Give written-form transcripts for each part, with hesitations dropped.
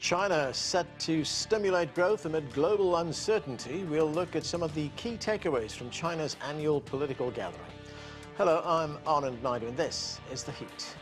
China set to stimulate growth amid global uncertainty. We'll look at some of the key takeaways from China's annual political gathering. Hello, I'm Anand Naidu, and this is The Heat.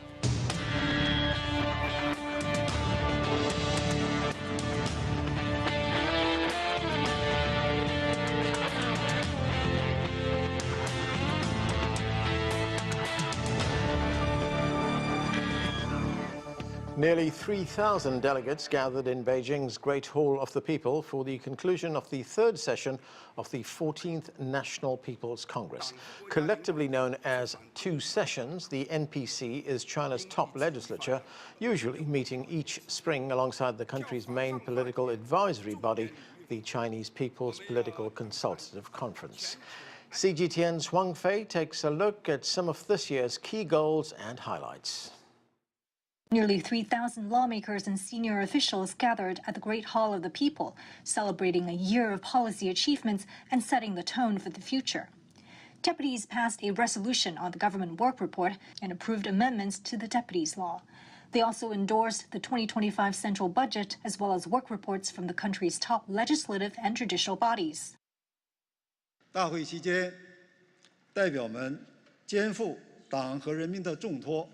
Nearly 3,000 delegates gathered in Beijing's Great Hall of the People for the conclusion of the third session of the 14th National People's Congress. Collectively known as Two Sessions, the NPC is China's top legislature, usually meeting each spring alongside the country's main political advisory body, the Chinese People's Political Consultative Conference. CGTN's Huang Fei takes a look at some of this year's key goals and highlights. Nearly 3,000 lawmakers and senior officials gathered at the Great Hall of the People, celebrating a year of policy achievements and setting the tone for the future. Deputies passed a resolution on the government work report and approved amendments to the deputies law. They also endorsed the 2025 central budget as well as work reports from the country's top legislative and judicial bodies. 大会期间，代表们肩负党和人民的重托。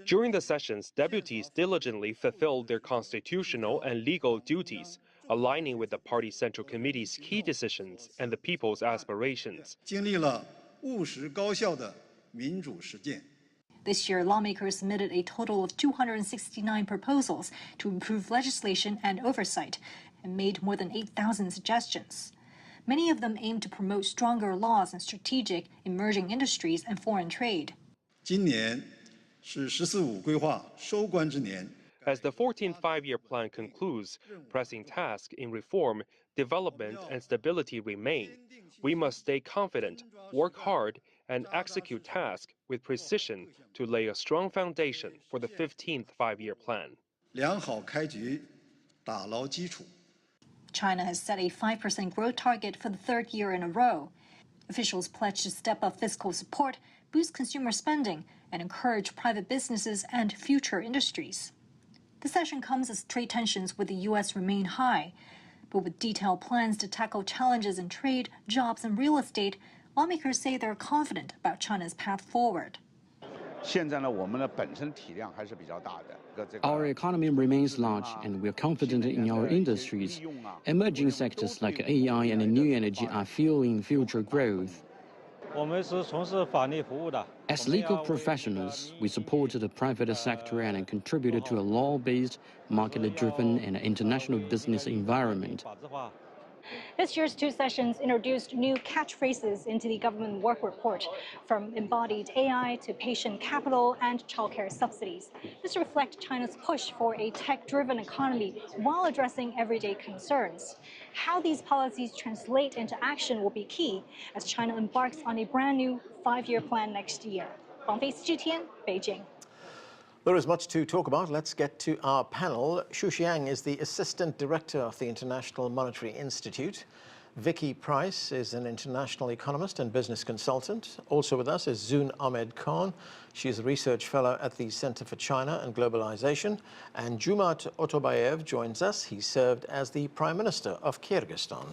During the sessions, deputies diligently fulfilled their constitutional and legal duties, aligning with the party central committee's key decisions and the people's aspirations. 经历了务实高效的民主实践。 This year, lawmakers submitted a total of 269 proposals to improve legislation and oversight and made more than 8,000 suggestions. Many of them aim to promote stronger laws in strategic, emerging industries and foreign trade. 今年 是“十四五”规划收官之年。 As the 14th five-year plan concludes, pressing tasks in reform, development, and stability remain. We must stay confident, work hard, and execute tasks with precision to lay a strong foundation for the 15th five-year plan. 良好开局，打牢基础。 China has set a 5% growth target for the third year in a row. Officials pledge to step up fiscal support, boost consumer spending, and encourage private businesses and future industries. The session comes as trade tensions with the U.S. remain high. But with detailed plans to tackle challenges in trade, jobs, and real estate, lawmakers say they're confident about China's path forward. Our economy remains large, and we're confident in our industries. Emerging sectors like AI and new energy are fueling future growth. As legal professionals, we supported the private sector and contributed to a law-based, market-driven, and international business environment. This year's two sessions introduced new catchphrases into the government work report, from embodied AI to patient capital and childcare subsidies. This reflects China's push for a tech-driven economy while addressing everyday concerns. How these policies translate into action will be key as China embarks on a brand new five-year plan next year. Huang Fei, CGTN, Beijing. There is much to talk about. Let's get to our panel. Xu Xiang is the Assistant Director of the International Monetary Institute. Vicky Price is an international economist and business consultant. Also with us is Zoon Ahmed Khan. She is a research fellow at the Center for China and Globalization. And Jumat Otobayev joins us. He served as the Prime Minister of Kyrgyzstan.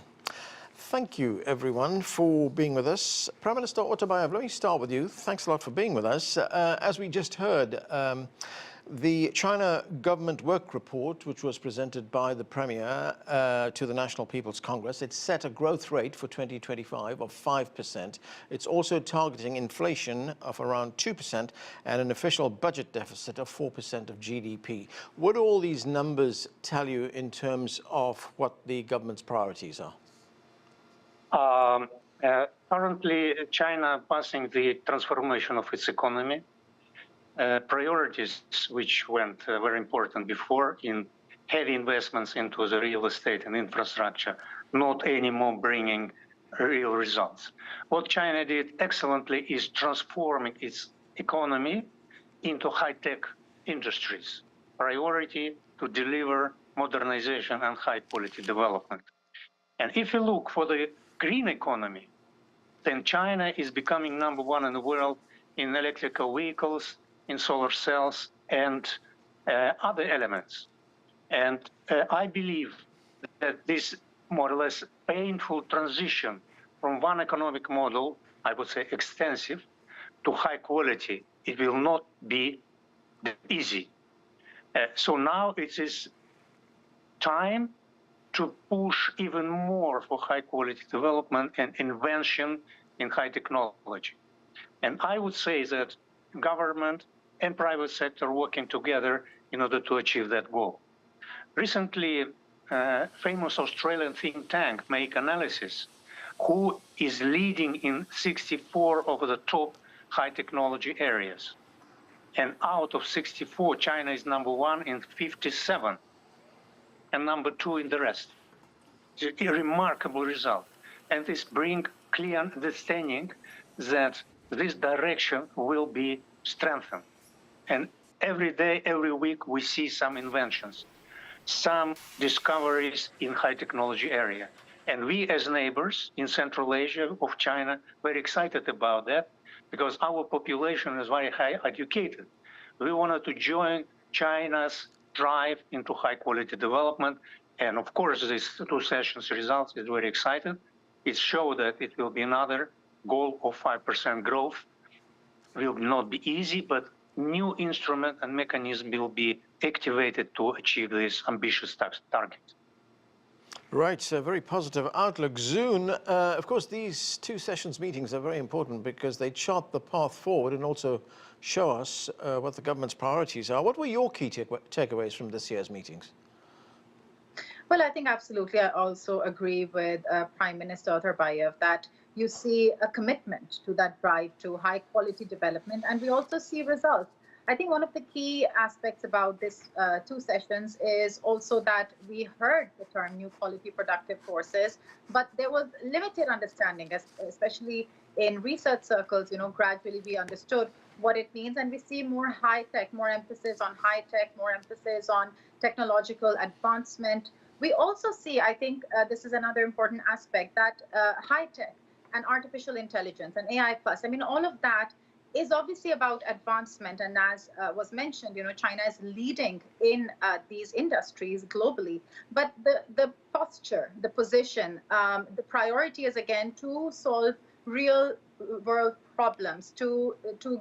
Thank you, everyone, for being with us. Prime Minister Otobayev, let me start with you. Thanks a lot for being with us. As we just heard, the China government work report, which was presented by the Premier to the National People's Congress, it set a growth rate for 2025 of 5%. It's also targeting inflation of around 2% and an official budget deficit of 4% of GDP. What do all these numbers tell you in terms of what the government's priorities are? Currently, China passing the transformation of its economy. Priorities which went very important before in heavy investments into the real estate and infrastructure, not anymore bringing real results. What China did excellently is transforming its economy into high-tech industries. Priority to deliver modernization and high-quality development. And if you look for the green economy, then China is becoming #1 in the world in electrical vehicles, in solar cells, and other elements. And I believe that this more or less painful transition from one economic model, I would say extensive, to high quality, it will not be easy. So now it is time to push even more for high quality development and invention in high technology. And I would say that government and private sector working together in order to achieve that goal. Recently, famous Australian think tank make analysis who is leading in 64 of the top high technology areas. And out of 64, China is number one in 57 and number two in the rest. It's a remarkable result. And this brings clear understanding that this direction will be strengthened. And every day, every week, we see some inventions, some discoveries in high technology area. And we as neighbors in Central Asia of China, very excited about that because our population is very high educated. We wanted to join China's drive into high quality development. And of course, these two sessions results is very excited. It shows that it will be another goal of 5% growth. It will not be easy, but new instrument and mechanism will be activated to achieve this ambitious target. Right, so very positive outlook. Zoon, of course, these two sessions meetings are very important because they chart the path forward and also show us what the government's priorities are. What were your key takeaways from this year's meetings? Well, I think absolutely. I also agree with Prime Minister Nazarbayev that you see a commitment to that drive to high quality development, and we also see results. I think one of the key aspects about this two sessions is also that we heard the term new quality productive forces, but there was limited understanding, especially in research circles. Gradually we understood what it means, and we see more high tech, more emphasis on high tech, more emphasis on technological advancement. We also see, I think this is another important aspect, that high tech and artificial intelligence and AI plus, all of that is obviously about advancement. And as was mentioned, China is leading in these industries globally. But the posture, the position, the priority is again to solve real world problems, to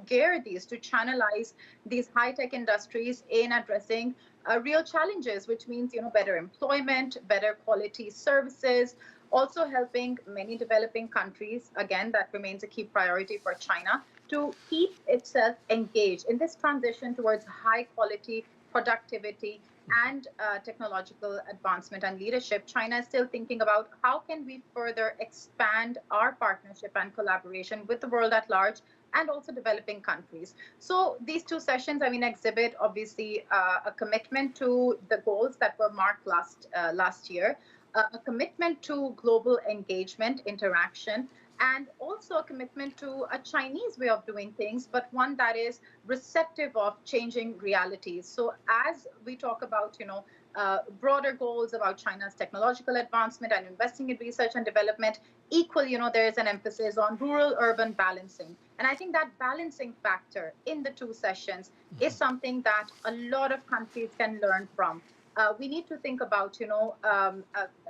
gear these, to channelize these high-tech industries in addressing real challenges, which means, better employment, better quality services, also helping many developing countries. Again, that remains a key priority for China, to keep itself engaged in this transition towards high quality productivity and technological advancement and leadership. China is still thinking about how can we further expand our partnership and collaboration with the world at large and also developing countries. So these two sessions, exhibit obviously a commitment to the goals that were marked last year, a commitment to global engagement, interaction, and also a commitment to a Chinese way of doing things, but one that is receptive of changing realities. So as we talk about, broader goals about China's technological advancement and investing in research and development, equally, there is an emphasis on rural-urban balancing. And I think that balancing factor in the two sessions is something that a lot of countries can learn from. We need to think about,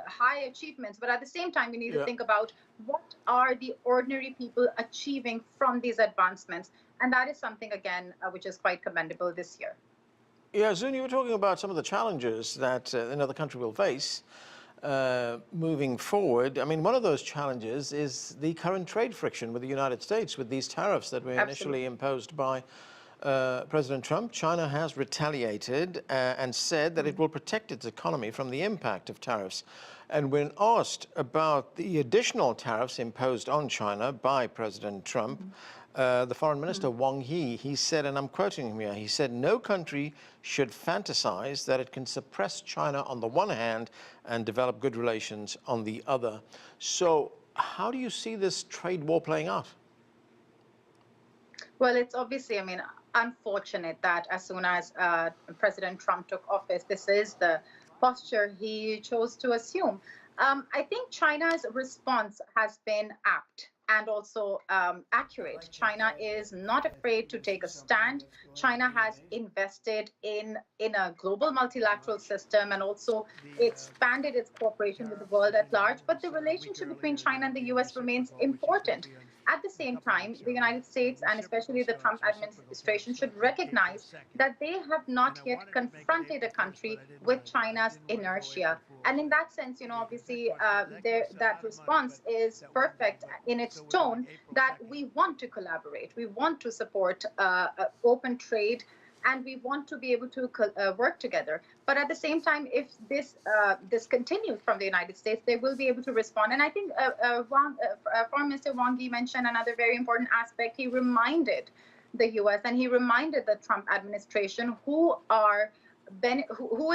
high achievements, but at the same time, we need to think about what are the ordinary people achieving from these advancements. And that is something, again, which is quite commendable this year. Yeah, Zoon, you were talking about some of the challenges that another country will face moving forward. One of those challenges is the current trade friction with the United States, with these tariffs that were initially imposed by President Trump. China has retaliated and said that it will protect its economy from the impact of tariffs. And when asked about the additional tariffs imposed on China by President Trump, the foreign minister, Wang Yi, he said, and I'm quoting him here, he said, "No country should fantasize that it can suppress China on the one hand and develop good relations on the other." So how do you see this trade war playing out? Well, it's obviously, unfortunate that as soon as President Trump took office, this is the posture he chose to assume. I think China's response has been apt and also accurate. China is not afraid to take a stand. China has invested in a global multilateral system and also expanded its cooperation with the world at large. But the relationship between China and the US remains important. At the same time, the United States and especially the Trump administration should recognize that they have not yet confronted a country with China's inertia. And in that sense, obviously that response is perfect in its tone that we want to collaborate, we want to support open trade, and we want to be able to work together. But at the same time, if this continues from the United States, they will be able to respond. And I think Foreign Minister Wang Yi mentioned another very important aspect. He reminded the U.S. and he reminded the Trump administration who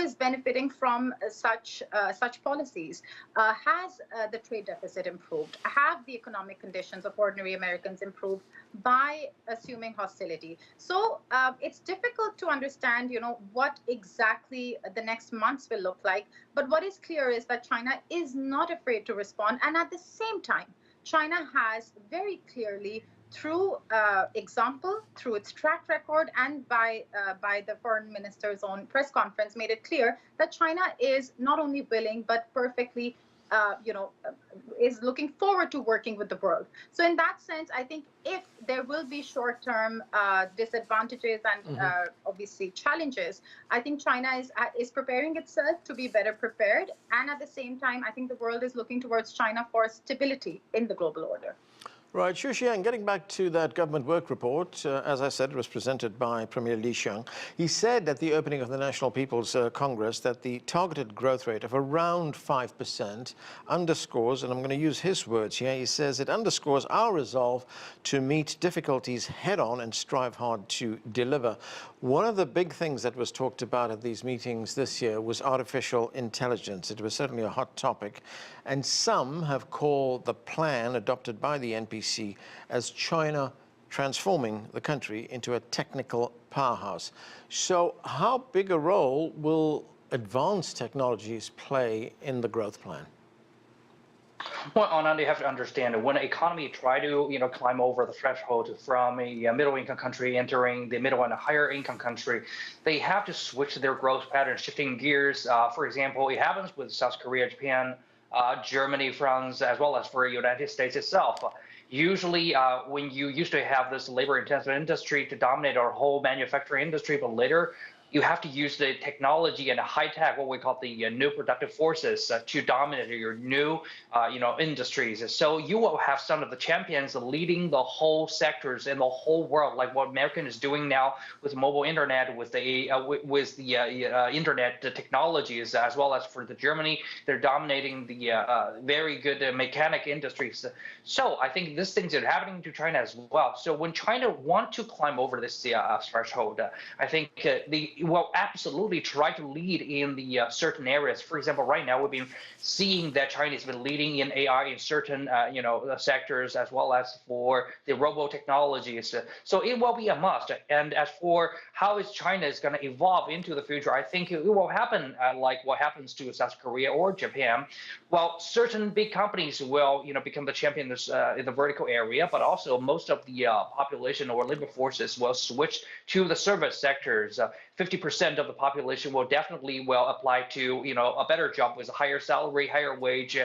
is benefiting from such policies. Has the trade deficit improved? Have the economic conditions of ordinary Americans improved by assuming hostility? So it's difficult to understand, what exactly the next months will look like. But what is clear is that China is not afraid to respond, and at the same time, China has very clearly, through example, through its track record, and by the foreign minister's own press conference, made it clear that China is not only willing but perfectly, is looking forward to working with the world. So in that sense, I think if there will be short-term disadvantages and obviously challenges, I think China is preparing itself to be better prepared. And at the same time, I think the world is looking towards China for stability in the global order. Right, Xu Xiang, getting back to that government work report, as I said, it was presented by Premier Li Qiang. He said at the opening of the National People's Congress that the targeted growth rate of around 5% underscores, and I'm going to use his words here, he says it underscores our resolve to meet difficulties head-on and strive hard to deliver. One of the big things that was talked about at these meetings this year was artificial intelligence. It was certainly a hot topic, and some have called the plan adopted by the NPC as China transforming the country into a technical powerhouse. So how big a role will advanced technologies play in the growth plan? Well, Anand, you have to understand when an economy try to climb over the threshold from a middle-income country entering the middle and a higher-income country, they have to switch their growth pattern, shifting gears. For example, it happens with South Korea, Japan, Germany, France, as well as for the United States itself. Usually, when you used to have this labor-intensive industry to dominate our whole manufacturing industry, but later you have to use the technology and the high tech, what we call the new productive forces, to dominate your new, industries. So you will have some of the champions leading the whole sectors in the whole world, like what American is doing now with mobile internet, with the internet technologies, as well as for the Germany, they're dominating the very good mechanic industries. So I think these things are happening to China as well. So when China want to climb over this threshold, I think they will absolutely try to lead in the certain areas. For example, right now we've been seeing that China has been leading in AI in certain sectors, as well as for the robo technologies. So it will be a must. And as for how is China is going to evolve into the future, I think it will happen like what happens to South Korea or Japan. Well, certain big companies will become the champions in the vertical area, but also most of the population or labor forces will switch to the service sectors. 50% of the population will definitely apply to a better job with a higher salary, higher wage,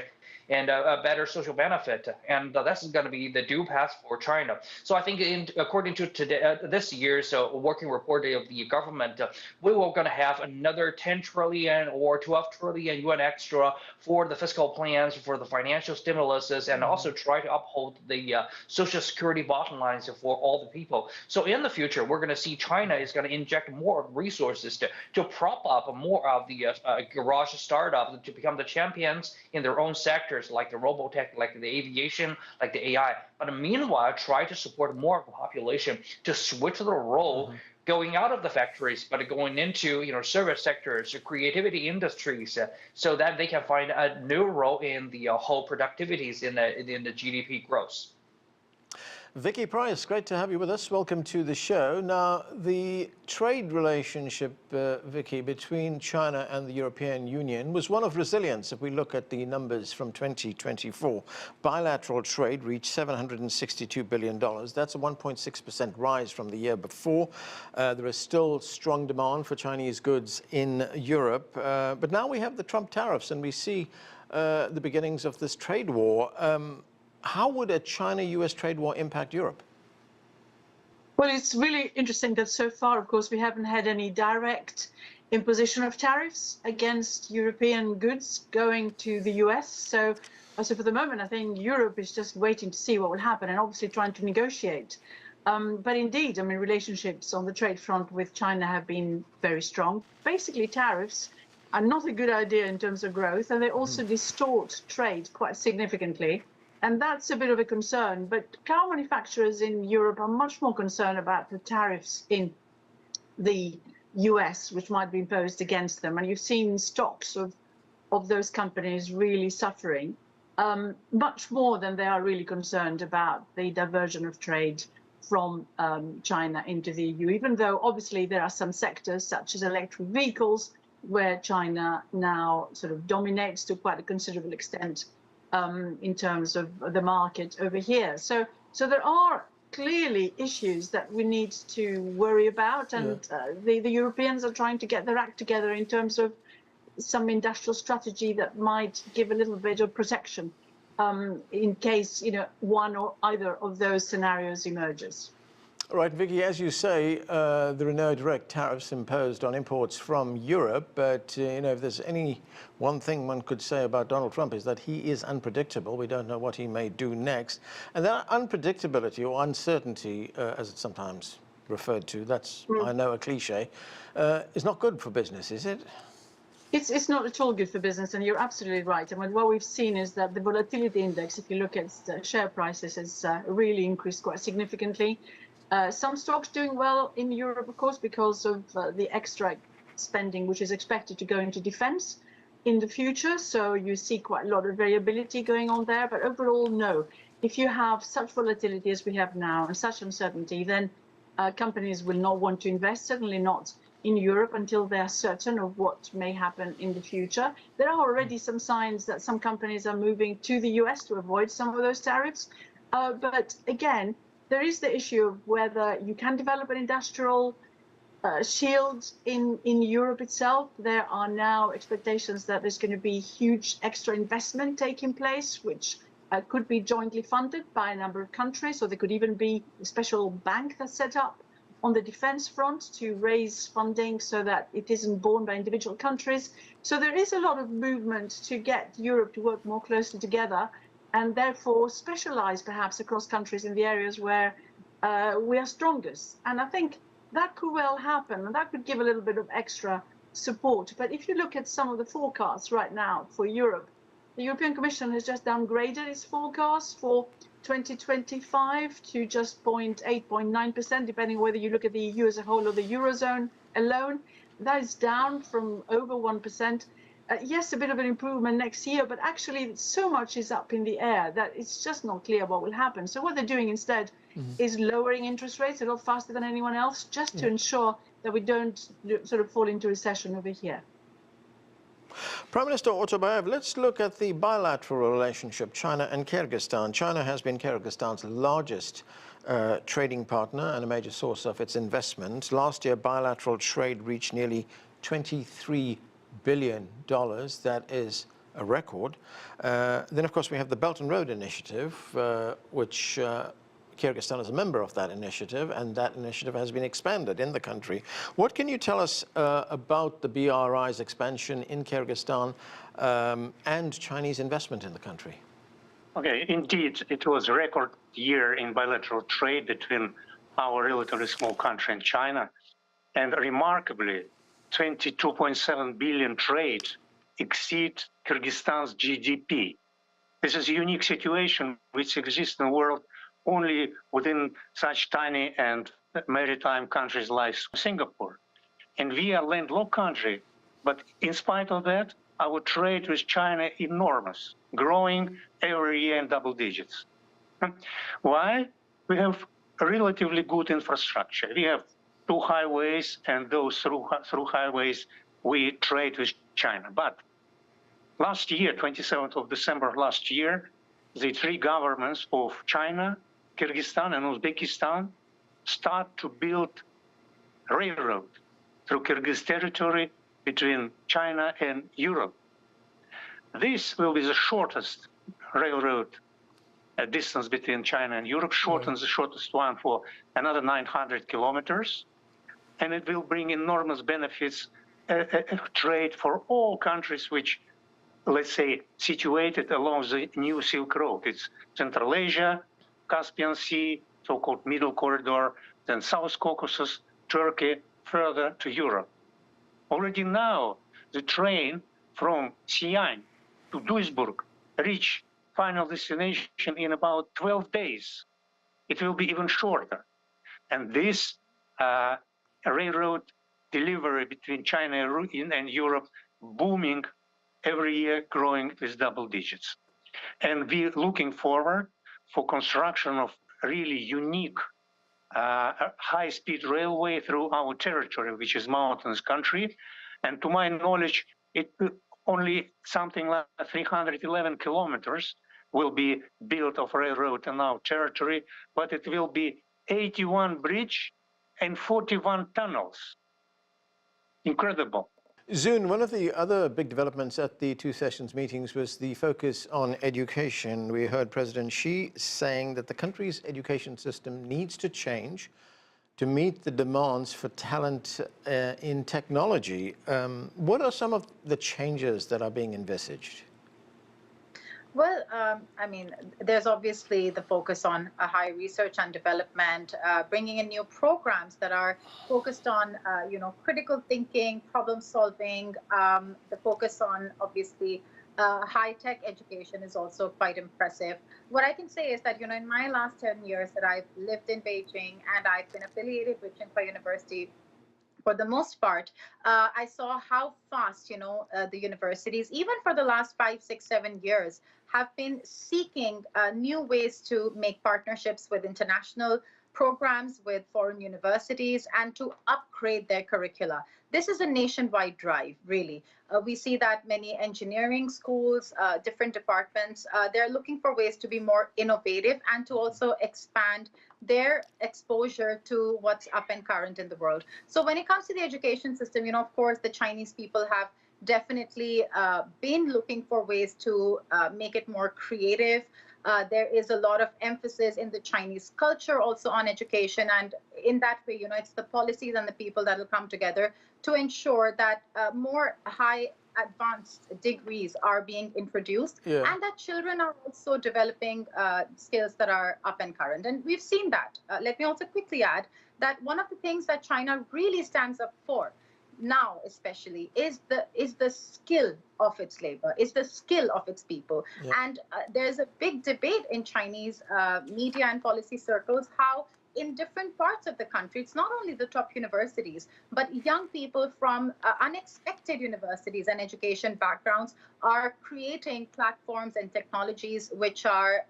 and a better social benefit. And that's going to be the due path for China. So I think according to today, this year's working report of the government, we were going to have another 10 trillion or 12 trillion yuan extra for the fiscal plans, for the financial stimuluses, and also try to uphold the social security bottom lines for all the people. So in the future, we're going to see China is going to inject more resources to prop up more of the garage startups to become the champions in their own sectors, like the robotech, like the aviation, like the AI. But meanwhile, try to support more of the population to switch the role, going out of the factories, but going into service sectors, creativity industries, so that they can find a new role in the whole productivities in the GDP growth. Vicky Price, great to have you with us. Welcome to the show. Now, the trade relationship, Vicky, between China and the European Union was one of resilience. If we look at the numbers from 2024, bilateral trade reached $762 billion. That's a 1.6% rise from the year before. There is still strong demand for Chinese goods in Europe. But now we have the Trump tariffs and we see the beginnings of this trade war. How would a China-US trade war impact Europe? Well, it's really interesting that so far, of course, we haven't had any direct imposition of tariffs against European goods going to the US. So for the moment, I think Europe is just waiting to see what will happen and obviously trying to negotiate. But indeed, I mean, relationships on the trade front with China have been very strong. Basically, tariffs are not a good idea in terms of growth, and they also distort trade quite significantly. And that's a bit of a concern. But car manufacturers in Europe are much more concerned about the tariffs in the US, which might be imposed against them. And you've seen stocks of those companies really suffering, much more than they are really concerned about the diversion of trade from China into the EU, even though obviously there are some sectors such as electric vehicles where China now sort of dominates to quite a considerable extent in terms of the market over here. So there are clearly issues that we need to worry about, and the Europeans are trying to get their act together in terms of some industrial strategy that might give a little bit of protection in case, you know, one or either of those scenarios emerges. Right, Vicky, as you say, there are no direct tariffs imposed on imports from Europe, but you know, if there's any one thing one could say about Donald Trump is that he is unpredictable. We don't know what he may do next. And that unpredictability or uncertainty, as it's sometimes referred to, that's, I know, a cliche, is not good for business, is it? It's not at all good for business, and you're absolutely right. I mean, what we've seen is that the volatility index, if you look at the share prices, has really increased quite significantly. Some stocks doing well in Europe, of course, because of the extra spending which is expected to go into defense in the future. So you see quite a lot of variability going on there. But overall, no. If you have such volatility as we have now and such uncertainty, then companies will not want to invest, certainly not in Europe, until they are certain of what may happen in the future. There are already some signs that some companies are moving to the US to avoid some of those tariffs. But again, there is the issue of whether you can develop an industrial shield in Europe itself. There are now expectations that there's going to be huge extra investment taking place, which could be jointly funded by a number of countries, or there could even be a special bank that's set up on the defense front to raise funding so that it isn't borne by individual countries. So there is a lot of movement to get Europe to work more closely together, and therefore specialize perhaps across countries in the areas where we are strongest. And I think that could well happen, and that could give a little bit of extra support. But if you look at some of the forecasts right now for Europe, the European Commission has just downgraded its forecast for 2025 to just 0.8, 0.9%, depending whether you look at the EU as a whole or the Eurozone alone. That is down from over 1%. Yes, a bit of an improvement next year, but actually so much is up in the air that it's just not clear what will happen. So what they're doing instead is lowering interest rates a lot faster than anyone else, just to ensure that we don't sort of fall into recession over here. Prime Minister Otabayev, let's look at the bilateral relationship, China and Kyrgyzstan. China has been Kyrgyzstan's largest trading partner and a major source of its investment. Last year, bilateral trade reached nearly $23 billion. That is a record. Then, of course, we have the Belt and Road Initiative, which Kyrgyzstan is a member of that initiative, and that initiative has been expanded in the country. What can you tell us about the BRI's expansion in Kyrgyzstan and Chinese investment in the country? Okay, indeed, it was a record year in bilateral trade between our relatively small country and China, and remarkably, 22.7 billion trade exceed Kyrgyzstan's GDP. This is a unique situation which exists in the world only within such tiny and maritime countries like Singapore. And we are a landlocked country, but in spite of that, our trade with China is enormous, growing every year in double digits. Why? we have a relatively good infrastructure. We have 2 highways, and those through highways we trade with China. But last year, 27th of December last year, the 3 governments of China, Kyrgyzstan, and Uzbekistan start to build railroad through Kyrgyz territory between China and Europe. This will be the shortest railroad distance between China and Europe, shortens the shortest one for another 900 kilometers, and it will bring enormous benefits, trade for all countries which, let's say, situated along the new Silk Road. It's Central Asia, Caspian Sea, so-called Middle Corridor, then South Caucasus, Turkey, further to Europe. Already now, the train from Xi'an to Duisburg reach final destination in about 12 days. It will be even shorter. And this railroad delivery between China and Europe booming every year, growing with double digits. And we're looking forward for construction of really unique high-speed railway through our territory, which is mountainous country. And to my knowledge, it only something like 311 kilometers will be built of railroad in our territory, but it will be 81 bridge and 41 tunnels. Incredible. Zoon, one of the other big developments at the 2 sessions meetings was the focus on education. We heard President Xi saying that the country's education system needs to change to meet the demands for talent in technology. What are some of the changes that are being envisaged? Well, I mean, there's obviously the focus on high research and development, bringing in new programs that are focused on, critical thinking, problem solving. The focus on, obviously, high-tech education is also quite impressive. What I can say is that, in my last 10 years that I've lived in Beijing and I've been affiliated with Tsinghua University, for the most part, I saw how fast, the universities, even for the last 5, 6, 7 years, have been seeking new ways to make partnerships with international programs, with foreign universities, and to upgrade their curricula. This is a nationwide drive, really. We see that many engineering schools, different departments, they're looking for ways to be more innovative and to also expand their exposure to what's up and current in the world. So when it comes to the education system, of course, the Chinese people have definitely been looking for ways to make it more creative. There is a lot of emphasis in the Chinese culture also on education. And in that way, it's the policies and the people that will come together to ensure that more high advanced degrees are being introduced, and that children are also developing skills that are up and current. And we've seen that. Let me also quickly add that one of the things that China really stands up for now, especially, is the skill of its labor, is the skill of its people. And there's a big debate in Chinese media and policy circles how in different parts of the country, it's not only the top universities, but young people from unexpected universities and education backgrounds are creating platforms and technologies which are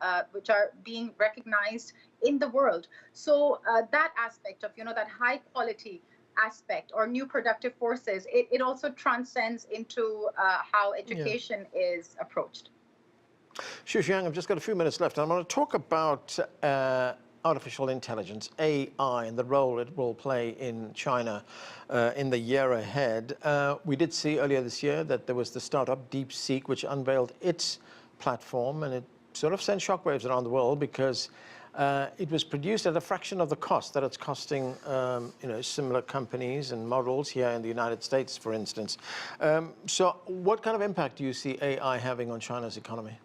being recognized in the world. So that aspect of, that high quality aspect or new productive forces, it also transcends into how education is approached. Xuxiang, I've just got a few minutes left. I want to talk about artificial intelligence, AI, and the role it will play in China in the year ahead. We did see earlier this year that there was the startup DeepSeek, which unveiled its platform, and it sort of sent shockwaves around the world because it was produced at a fraction of the cost that it's costing, similar companies and models here in the United States, for instance. So what kind of impact do you see AI having on China's economy?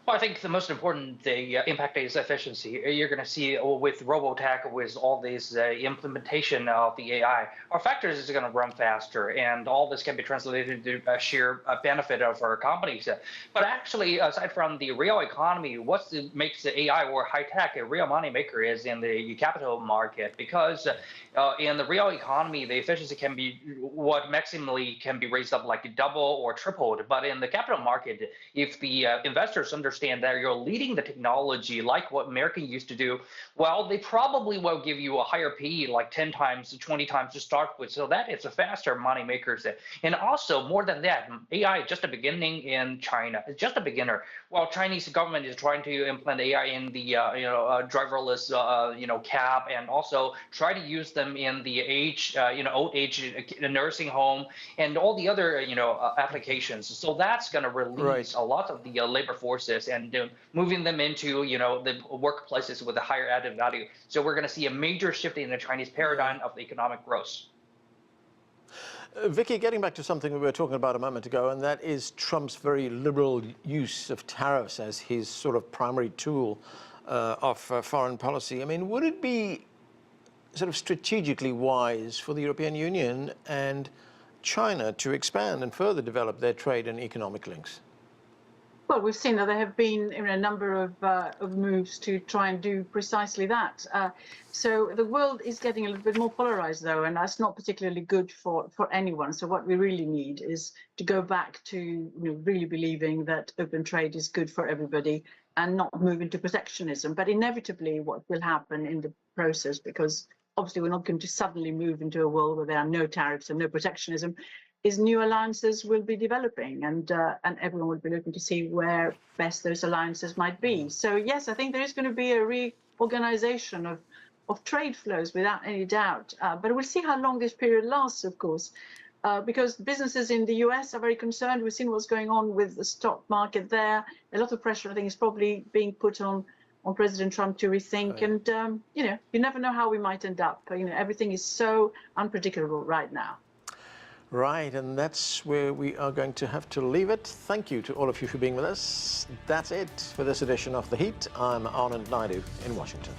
Well, I think the most important impact is efficiency. You're going to see with Robotech, with all this implementation of the AI, our factories is going to run faster, and all this can be translated into a sheer benefit of our companies. But actually, aside from the real economy, what makes the AI or high tech a real money maker is in the capital market, because in the real economy, the efficiency can be what maximally can be raised up like double or tripled. But in the capital market, if the investors understand understand that you're leading the technology like what America used to do, well, they probably will give you a higher PE, like 10 times, 20 times to start with. So that it's a faster money makers. And also, more than that, AI is just a beginning in China. It's just a beginner. While Chinese government is trying to implement AI in the driverless cab, and also try to use them in the old age nursing home and all the other applications. So that's going to release a lot of the labor forces and moving them into the workplaces with a higher added value. So we're going to see a major shift in the Chinese paradigm of the economic growth. Vicky, getting back to something we were talking about a moment ago, and that is Trump's very liberal use of tariffs as his sort of primary tool of foreign policy. I mean, would it be sort of strategically wise for the European Union and China to expand and further develop their trade and economic links? Well, we've seen that there have been a number of moves to try and do precisely that. So the world is getting a little bit more polarized, though, and that's not particularly good for anyone. So what we really need is to go back to really believing that open trade is good for everybody and not move into protectionism. But inevitably, what will happen in the process, because obviously we're not going to suddenly move into a world where there are no tariffs and no protectionism, is new alliances will be developing, and everyone will be looking to see where best those alliances might be. So yes, I think there is going to be a reorganization of trade flows without any doubt. But we'll see how long this period lasts, of course, because businesses in the US are very concerned. We've seen what's going on with the stock market there. A lot of pressure, I think, is probably being put on President Trump to rethink. Right. And you never know how we might end up. Everything is so unpredictable right now. Right, and that's where we are going to have to leave it. Thank you to all of you for being with us. That's it for this edition of The Heat. I'm Anand Naidu in Washington.